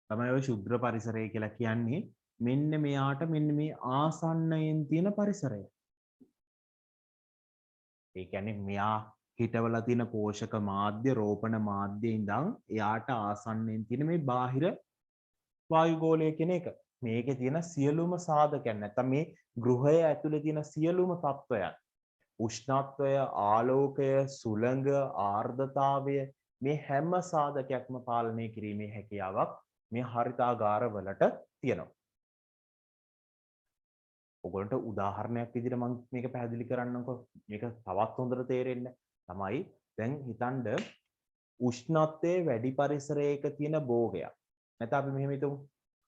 තමයි ඔය ශුද්ධ පරිසරය කියලා කියන්නේ. මෙන්න මෙයාට මෙන්න මේ ආසන්නයෙන් තියෙන පරිසරය. ඒ කියන්නේ මෙයා හිටවලා තියෙන පෝෂක මාධ්‍ය රෝපණ මාධ්‍යයේ ඉඳන් එයාට ආසන්නයෙන් තියෙන මේ බාහිර වායුගෝලය කියන එක. මේකේ තියෙන සියලුම සාධකයන් නැත්නම් මේ ගෘහය ඇතුලේ තියෙන සියලුම තත්ත්වයන් උෂ්ණත්වය, ආලෝකය, සුළඟ, ආර්ද්‍රතාවය මේ හැම සාධකයක්ම පාලනය කිරීමේ හැකියාවක් මේ හරිතාගාර වලට තියෙනවා. ඔයගොල්ලන්ට උදාහරණයක් විදිහට මම මේක පැහැදිලි කරන්නම්කෝ. මේක තවත් හොඳට තේරෙන්න තමයි දැන් හිතන්න උෂ්ණත්වයේ වැඩි පරිසරයක තියෙන භෝගයක්. නැත්නම් අපි මෙහෙම හිතමු.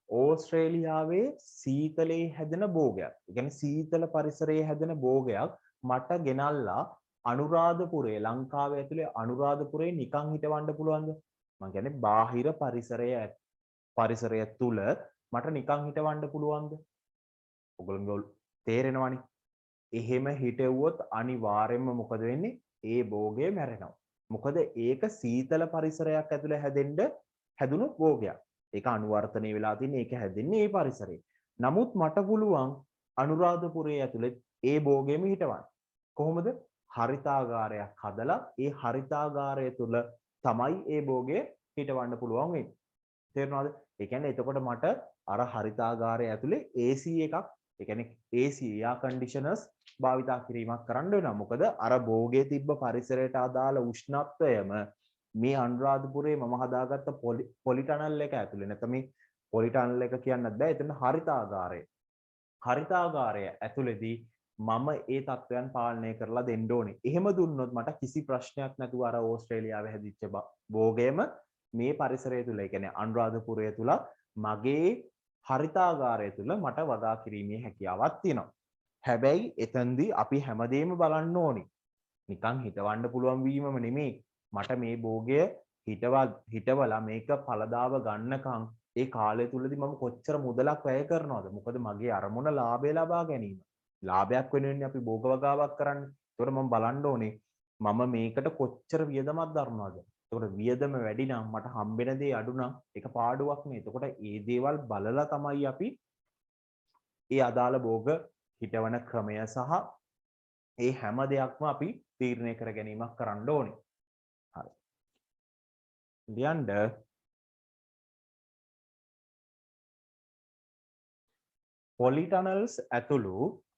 ඕස්ට්‍රේලියාවේ සීතලේ හැදෙන භෝගයක්. ඒ කියන්නේ සීතල පරිසරයේ හැදෙන භෝගයක් මට ගෙනල්ලා අනුරාධපුරේ ලංකාවේ ඇතුලේ අනුරාධපුරේ නිකන් හිටවන්න පුළුවන්ද? මම කියන්නේ බාහිර පරිසරය පරිසරය තුල මට නිකන් හිටවන්න පුළුවන්ද? ඔයගොල්ලෝ තේරෙනවනේ. එහෙම හිටෙව්වොත් අනිවාර්යයෙන්ම මොකද වෙන්නේ? ඒ භෝගය මැරෙනවා. මොකද ඒක සීතල පරිසරයක් ඇතුලේ හැදුණු භෝගයක්. ඒක අනුවර්තනය වෙලා තියෙන්නේ ඒක හැදෙන්නේ ඒ පරිසරයේ. නමුත් මට පුළුවන් අනුරාධපුරයේ ඇතුලේ ඒ භෝගයම හිටවන්න. කොහොමද? හරිතාගාරයක් හදලා ඒ හරිතාගාරය තුල තමයි ඒ භෝගය හිටවන්න පුළුවන් වෙන්නේ. තේරෙනවද? ඒ කියන්නේ එතකොට මට අර හරිතාගාරය ඇතුලේ AC එකක්, ඒ කියන්නේ AC air conditioners භාවිතා කිරීමක් කරන්න වෙනවා. මොකද අර භෝගයේ තිබ්බ පරිසරයට අදාළ උෂ්ණත්වයම මේ අනුරාධපුරයේ මම හදාගත්ත පොලි ටනල් එක ඇතුලේ නැත්නම් මේ පොලි ටනල් එක කියන්නත් බෑ. එතන හරිතාගාරය. හරිතාගාරය ඇතුලේදී මම ඒ තත්ත්වයන් පාලනය කරලා දෙන්න ඕනේ. එහෙම දුන්නොත් මට කිසි ප්‍රශ්නයක් නැතුව අර ඕස්ට්‍රේලියාවේ හැදිච්ච භෝගයම මේ පරිසරය තුල, ඒ කියන්නේ අනුරාධපුරය තුල මගේ හරිතාගාරය තුල මට වගා කිරීමේ හැකියාවක් තියෙනවා. හැබැයි එතනදී අපි හැමදේම බලන්න ඕනි. නිකන් හිතවන්න පුළුවන් වීමම නෙමෙයි. මට මේ භෝගය හිටවලා මේක පළදාව ගන්නකම් ඒ කාලය තුලදී මම කොච්චර මුදලක් වැය කරනවද? මොකද මගේ අරමුණ ලාභය ලබා ගැනීම. ලාභයක් වෙනුවෙන් අපි භෝග වගාවක් කරන්නේ. ඒතකොට මම බලන්න ඕනේ මම මේකට කොච්චර වියදමක් දරනවද? එතකොට වියදම වැඩි නම් මට හම්බෙන දේ අඩු නම් ඒක පාඩුවක් නේ. එතකොට ඒ දේවල් බලලා තමයි අපි ඒ අදාළ භෝග හිටවන ක්‍රමය සහ ඒ හැම දෙයක්ම අපි තීරණය කර ගැනීමක් කරන්න ඕනේ. හරි. ලියන්න පොලිටනල්ස් ඇතුළු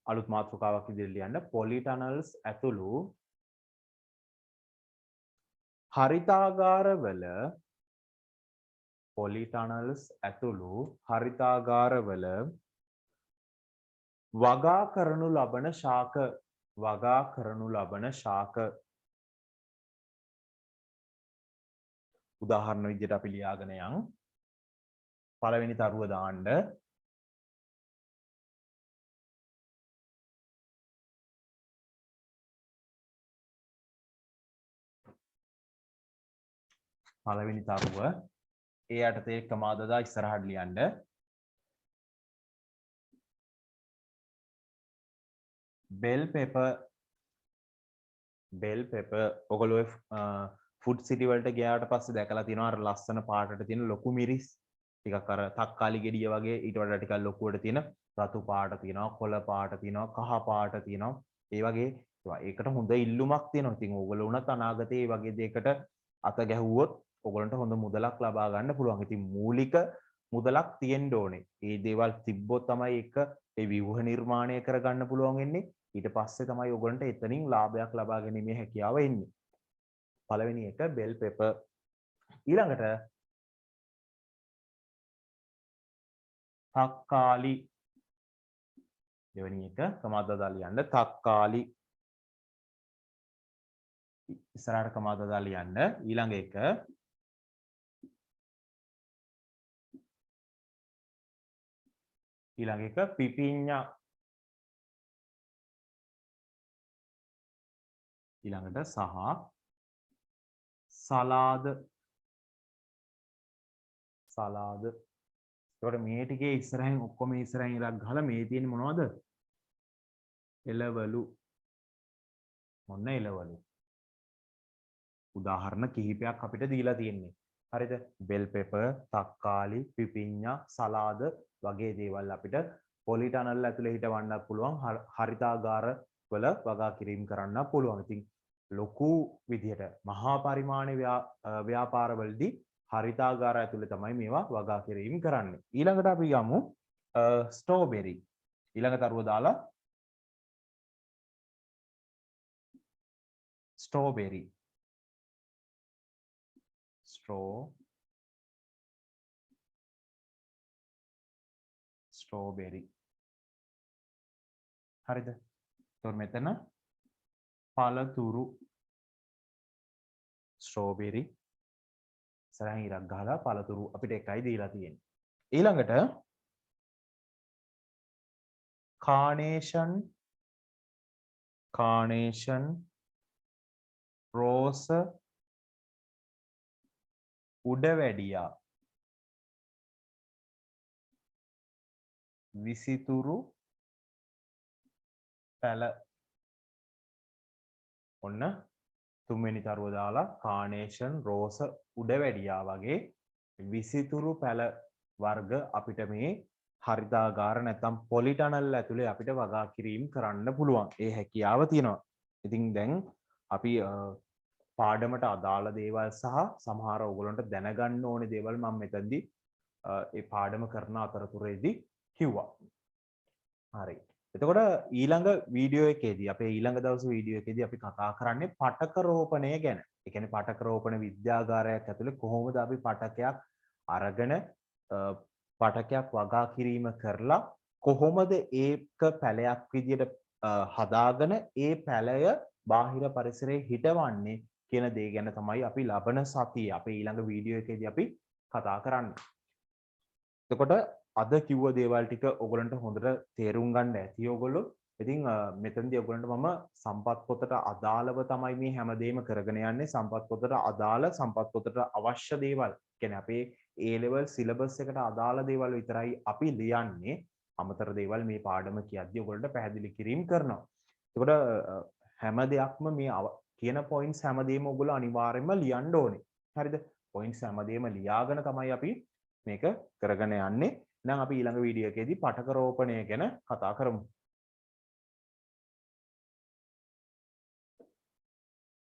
අලුත් මාතෘකාවක් ඉදිරියට ලියන්න. පොලිටනල්ස් ඇතුළු හරිතාගාරවල පොලිටනල්ස් ඇතුළු හරිතාගාරවල වගා කරනු ලබන ශාක උදාහරණ විදිහට අපි ලියාගෙන යන් පළවෙනි තරුව දාන්න පළවෙනි තරුව ඒ යටතේ ක්‍රමාදදා ඉස්සරහට ලියන්න bell pepper ඔයගොල්ලෝ ෆුඩ් සිටි වලට ගියාට පස්සේ දැකලා තියෙනවා අර ලස්සන පාටට තියෙන ලොකු මිරිස් ටිකක් අර තක්කාලි ගෙඩිය වගේ ඊට වඩා ටිකක් ලොකුවට තියෙන රතු පාට තියෙනවා කොළ පාට තියෙනවා කහ පාට තියෙනවා ඒ වගේ ඒකට හොඳ ඉල්ලුමක් තියෙනවා. ඉතින් ඕගොල්ලෝ උනත් අනාගතේ මේ වගේ දෙයකට අත ගැහුවොත් ඔයගොල්ලන්ට හොඳ මුදලක් ලබා ගන්න පුළුවන්. ඉතින් මූලික මුදලක් තියෙන්න ඕනේ. මේ දේවල් තිබ්බොත් තමයි ඒක ඒ ව්‍යුහ නිර්මාණය කරගන්න පුළුවන් වෙන්නේ. ඊට පස්සේ තමයි ඔයගොල්ලන්ට එතනින් ලාභයක් ලබා ගැනීමේ හැකියාව එන්නේ. පළවෙනි එක bell pepper. ඊළඟට තක්කාලි. දෙවෙනි එක කමාදදා ලියන්න තක්කාලි. ඉස්සරහට කමාදදා ලියන්න. ඊළඟ එක පිපිඤ්ඤා. ඊළඟට සහ සලාද. එතකොට මේ ටිකේ ඉස්සරහින් ඔක්කොම ඉස්සරහින් ඉලක්ක ගහලා මේ තියෙන්නේ මොනවද? එළවලු. මොන එළවලු? උදාහරණ කිහිපයක් අපිට දීලා තියෙන්නේ. හරිද? බෙල් පෙපර්, තක්කාලි, පිපිඤ්ඤා, සලාද වගේ දේවල් අපිට පොලිටනල් ඇතුලේ හිටවන්න පුළුවන්. හරිතාගාර වල වගා කිරීම කරන්න පුළුවන්. ඉතින් ලොකු විදිහට මහා පරිමාණයේ ව්‍යාපාරවලදී හරිතාගාර ඇතුලේ තමයි මේවා වගා කිරීම කරන්නේ. ඊළඟට අපි යමු ස්ට්‍රෝබෙරි. ඊළඟ තරුව දාලා ස්ට්‍රෝබෙරි. ස්ට්‍රෝබෙරි. හරිද? එතකොට මෙතන පළතුරු ස්ට්‍රෝබෙරි ඉස්සරහින් ඉරක් ගහලා පළතුරු අපිට එකයි දීලා තියෙන්නේ. ඊළඟට කානේෂන් රෝස උඩවැඩියා. විසිතුරු පැල ඔන්න තුන්වෙනි තරුව දාලා කානේෂන් රෝස උඩ වැඩියා වගේ විසිතුරු පැල වර්ග අපිට මේ හරිතාගාර නැත්තම් පොලිටනල් ඇතුලේ අපිට වගා කිරීම කරන්න පුළුවන්. ඒ හැකියාව තියෙනවා. ඉතින් දැන් අපි පාඩමට අදාළ දේවල් සහ සමහර ඔයගොල්ලන්ට දැනගන්න ඕනේ දේවල් මම මෙතනදී ඒ පාඩම කරන අතරතුරේදී කිව්වා. හරි. එතකොට ඊළඟ වීඩියෝ එකේදී අපේ ඊළඟ දවසේ වීඩියෝ එකේදී අපි කතා කරන්නේ පටක රෝපණය ගැන. ඒ කියන්නේ පටක රෝපණ විද්‍යාගාරයක් ඇතුලේ කොහොමද අපි පටකයක් අරගෙන පටකයක් වගා කිරීම කරලා කොහොමද ඒක පැලයක් විදියට හදාගෙන ඒ පැලය බාහිර පරිසරයේ හිටවන්නේ කියන දේ ගැන තමයි අපි ලබන සතියේ අපේ ඊළඟ වීඩියෝ එකේදී අපි කතා කරන්නේ. එතකොට අද කිව්ව දේවල් ටික ඔයගලන්ට හොඳට තේරුම් ගන්න ඇති ඔයගොල්ලෝ. ඉතින් මෙතනදී ඔයගලන්ට මම සම්පත් පොතට අදාළව තමයි මේ හැමදේම කරගෙන යන්නේ. සම්පත් පොතට අදාළ සම්පත් පොතට අවශ්‍ය දේවල්. කියන්නේ අපේ A level syllabus එකට අදාළ දේවල් විතරයි අපි ලියන්නේ. අමතර දේවල් මේ පාඩම කියද්දී ඔයගලන්ට පැහැදිලි කිරීම කරනවා. එතකොට හැම දෙයක්ම මේ කියන points හැමදේම ඔයගොල්ලෝ අනිවාර්යයෙන්ම ලියන්න ඕනේ. හරිද? points හැමදේම ලියාගෙන තමයි අපි මේක කරගෙන යන්නේ. එහෙනම් අපි ඊළඟ වීඩියෝ එකේදී පටක රෝපණය ගැන කතා කරමු.